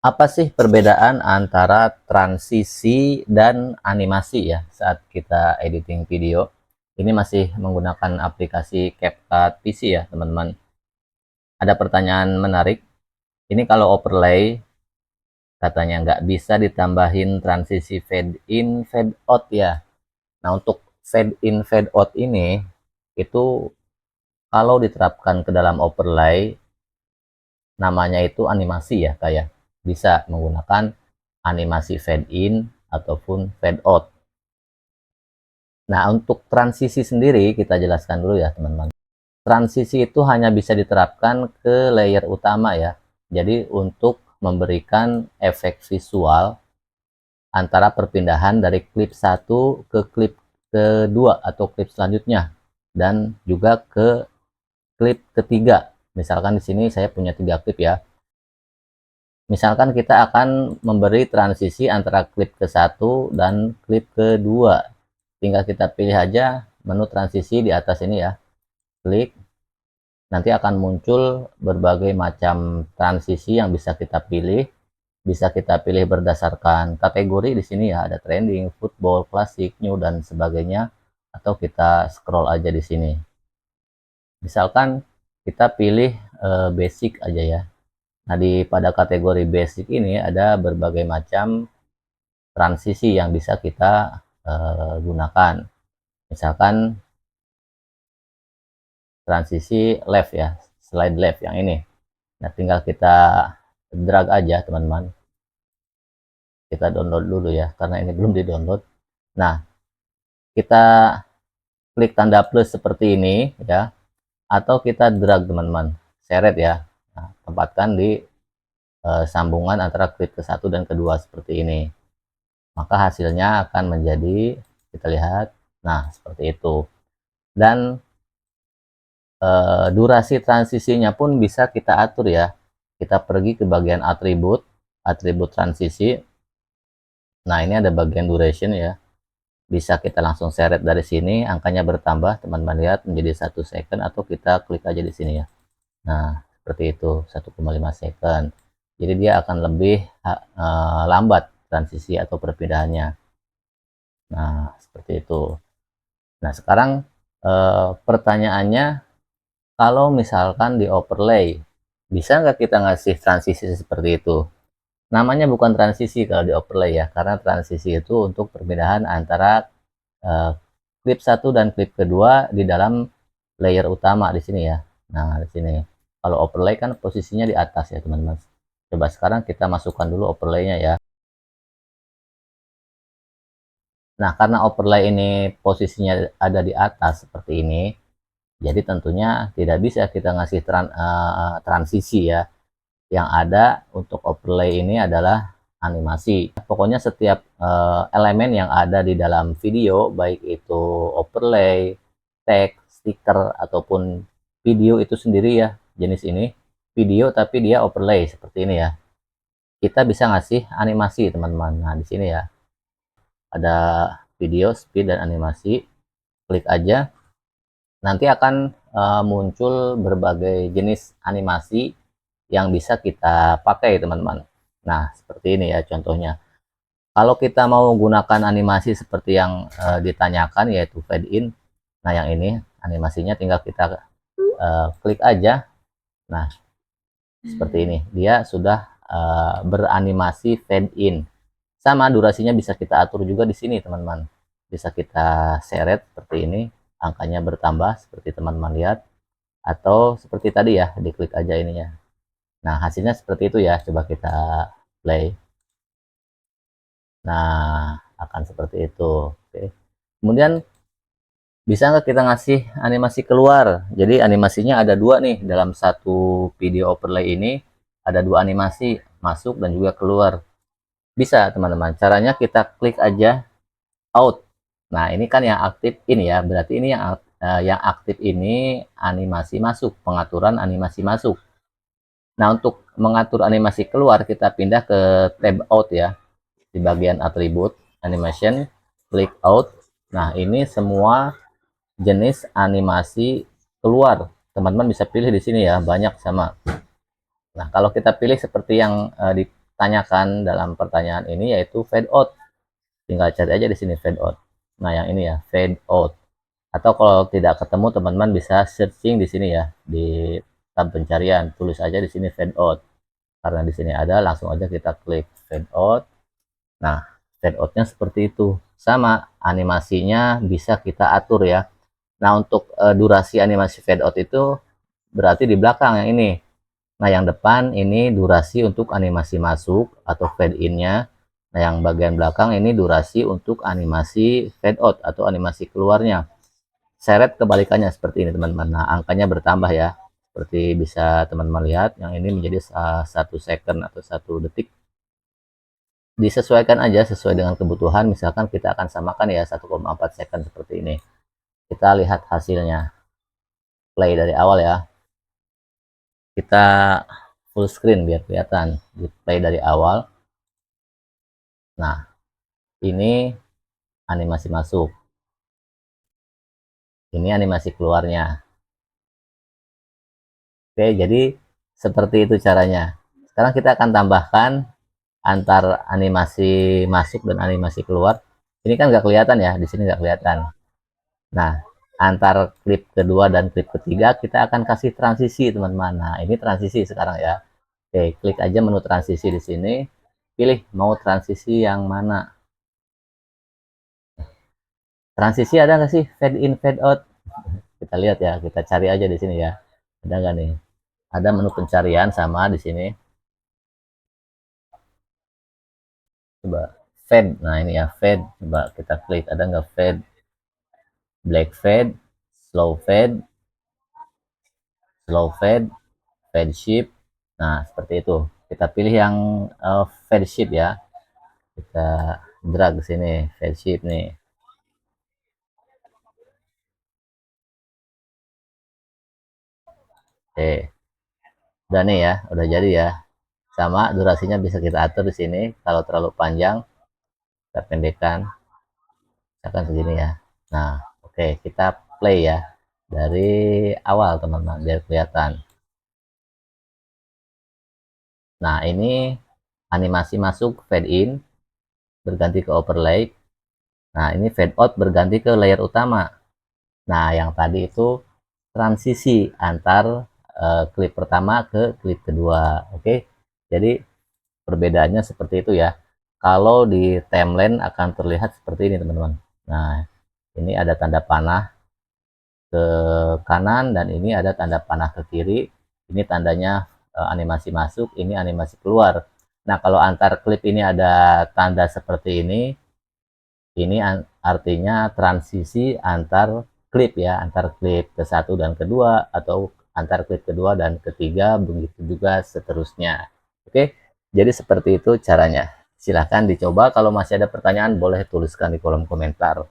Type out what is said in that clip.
Apa sih perbedaan antara transisi dan animasi ya saat kita editing video? Ini masih menggunakan aplikasi CapCut PC ya teman-teman. Ada pertanyaan menarik. Ini kalau overlay katanya nggak bisa ditambahin transisi fade in fade out ya. Nah untuk fade in fade out ini itu kalau diterapkan ke dalam overlay namanya itu animasi ya, kayak bisa menggunakan animasi fade in ataupun fade out. Nah untuk transisi sendiri kita jelaskan dulu ya teman-teman. Transisi itu hanya bisa diterapkan ke layer utama ya. Jadi untuk memberikan efek visual antara perpindahan dari klip satu ke klip kedua atau klip selanjutnya, dan juga ke klip ketiga. Misalkan di sini saya punya 3 klip ya. Misalkan kita akan memberi transisi antara klip ke satu dan klip kedua. Tinggal kita pilih aja menu transisi di atas ini ya. Klik. Nanti akan muncul berbagai macam transisi yang bisa kita pilih. Bisa kita pilih berdasarkan kategori di sini ya. Ada trending, football, klasik, new, dan sebagainya. Atau kita scroll aja di sini. Misalkan kita pilih basic aja ya. Nah, pada kategori basic ini ada berbagai macam transisi yang bisa kita gunakan. Misalkan transisi left ya, slide left yang ini. Nah, tinggal kita drag aja teman-teman. Kita download dulu ya, karena ini belum di-download. Nah, kita klik tanda plus seperti ini ya, atau kita drag teman-teman, seret ya. Nah, tempatkan di sambungan antara klip ke satu dan kedua seperti ini. Maka hasilnya akan menjadi, kita lihat, nah seperti itu. Dan durasi transisinya pun bisa kita atur ya. Kita pergi ke bagian atribut, atribut transisi. Nah ini ada bagian duration ya. Bisa kita langsung seret dari sini, angkanya bertambah, teman-teman lihat menjadi 1 second, atau kita klik aja di sini ya. Nah seperti itu, 1,5 second. Jadi dia akan lebih lambat transisi atau perpindahannya. Nah seperti itu. Nah sekarang pertanyaannya, kalau misalkan di overlay, bisa nggak kita ngasih transisi seperti itu? Namanya bukan transisi kalau di overlay ya, karena transisi itu untuk perpindahan antara klip satu dan klip kedua di dalam layer utama di sini ya. Nah di sini, kalau overlay kan posisinya di atas ya teman-teman. Coba sekarang kita masukkan dulu overlaynya ya. Nah karena overlay ini posisinya ada di atas seperti ini, jadi tentunya tidak bisa kita ngasih transisi ya. Yang ada untuk overlay ini adalah animasi. Pokoknya setiap elemen yang ada di dalam video, baik itu overlay, teks, stiker, ataupun video itu sendiri ya, jenis ini video tapi dia overlay seperti ini ya. Kita bisa ngasih animasi teman-teman. Nah di sini ya ada video, speed, dan animasi. Klik aja. Nanti akan muncul berbagai jenis animasi yang bisa kita pakai teman-teman. Nah seperti ini ya contohnya. Kalau kita mau gunakan animasi seperti yang ditanyakan, yaitu fade in, nah yang ini animasinya tinggal kita klik aja. Nah seperti ini, dia sudah beranimasi fade in. Sama durasinya bisa kita atur juga di sini teman-teman. Bisa kita seret seperti ini, angkanya bertambah seperti teman-teman lihat, atau seperti tadi ya, diklik aja ininya. Nah hasilnya seperti itu ya. Coba kita play. Nah akan seperti itu. Oke. Kemudian bisa nggak kita ngasih animasi keluar? Jadi animasinya ada 2 nih dalam satu video overlay ini. Ada 2 animasi, masuk dan juga keluar. Bisa teman-teman. Caranya kita klik aja out. Nah ini kan yang aktif ini ya, berarti ini yang aktif ini animasi masuk, pengaturan animasi masuk. Nah untuk mengatur animasi keluar, kita pindah ke tab out ya, di bagian atribut animation, klik out. Nah ini semua jenis animasi keluar, teman-teman bisa pilih di sini ya, banyak sama. Nah kalau kita pilih seperti yang tanyakan dalam pertanyaan ini yaitu fade out. Tinggal cari aja di sini fade out. Nah, yang ini ya, fade out. Atau kalau tidak ketemu, teman-teman bisa searching di sini ya, di tab pencarian, tulis aja di sini fade out. Karena di sini ada, langsung aja kita klik fade out. Nah, fade outnya seperti itu. Sama, animasinya bisa kita atur ya. Nah, untuk durasi animasi fade out itu berarti di belakang yang ini. Nah, yang depan ini durasi untuk animasi masuk atau fade in-nya. Nah, yang bagian belakang ini durasi untuk animasi fade out atau animasi keluarnya. Seret kebalikannya seperti ini, teman-teman. Nah, angkanya bertambah ya. Seperti bisa teman-teman lihat, yang ini menjadi 1 second atau 1 detik. Disesuaikan aja sesuai dengan kebutuhan. Misalkan kita akan samakan ya 1,4 second seperti ini. Kita lihat hasilnya. Play dari awal ya. Kita full screen biar kelihatan. Di play dari awal. Nah, ini animasi masuk. Ini animasi keluarnya. Oke, jadi seperti itu caranya. Sekarang kita akan tambahkan antar animasi masuk dan animasi keluar. Ini kan nggak kelihatan ya, di sini nggak kelihatan. Nah, antar klip kedua dan klip ketiga kita akan kasih transisi, teman-teman. Nah, ini transisi sekarang ya. Oke, klik aja menu transisi di sini. Pilih mau transisi yang mana. Transisi ada nggak sih? Fade in, fade out. Kita lihat ya, kita cari aja di sini ya. Ada nggak nih? Ada menu pencarian sama di sini. Coba fade. Nah, ini ya fade. Coba kita klik, ada nggak fade? Black fade, slow fade, fade shape. Nah, seperti itu. Kita pilih yang fade shape ya. Kita drag ke sini, fade shape nih. Oke. Udah nih ya, udah jadi ya. Sama durasinya bisa kita atur di sini. Kalau terlalu panjang, kita pendekkan. Misalkan segini ya. Nah, oke, kita play ya. Dari awal teman-teman, biar kelihatan. Nah, ini animasi masuk fade in, berganti ke overlay. Nah, ini fade out berganti ke layer utama. Nah, yang tadi itu transisi antar klip pertama ke klip kedua. Oke, jadi perbedaannya seperti itu ya. Kalau di timeline akan terlihat seperti ini, teman-teman. Nah, ini ada tanda panah ke kanan dan ini ada tanda panah ke kiri. Ini tandanya animasi masuk, ini animasi keluar. Nah, kalau antar klip ini ada tanda seperti ini artinya transisi antar klip ya, antar klip ke satu dan kedua, atau antar klip kedua dan ketiga, begitu juga seterusnya. Oke, jadi seperti itu caranya. Silahkan dicoba. Kalau masih ada pertanyaan, boleh tuliskan di kolom komentar.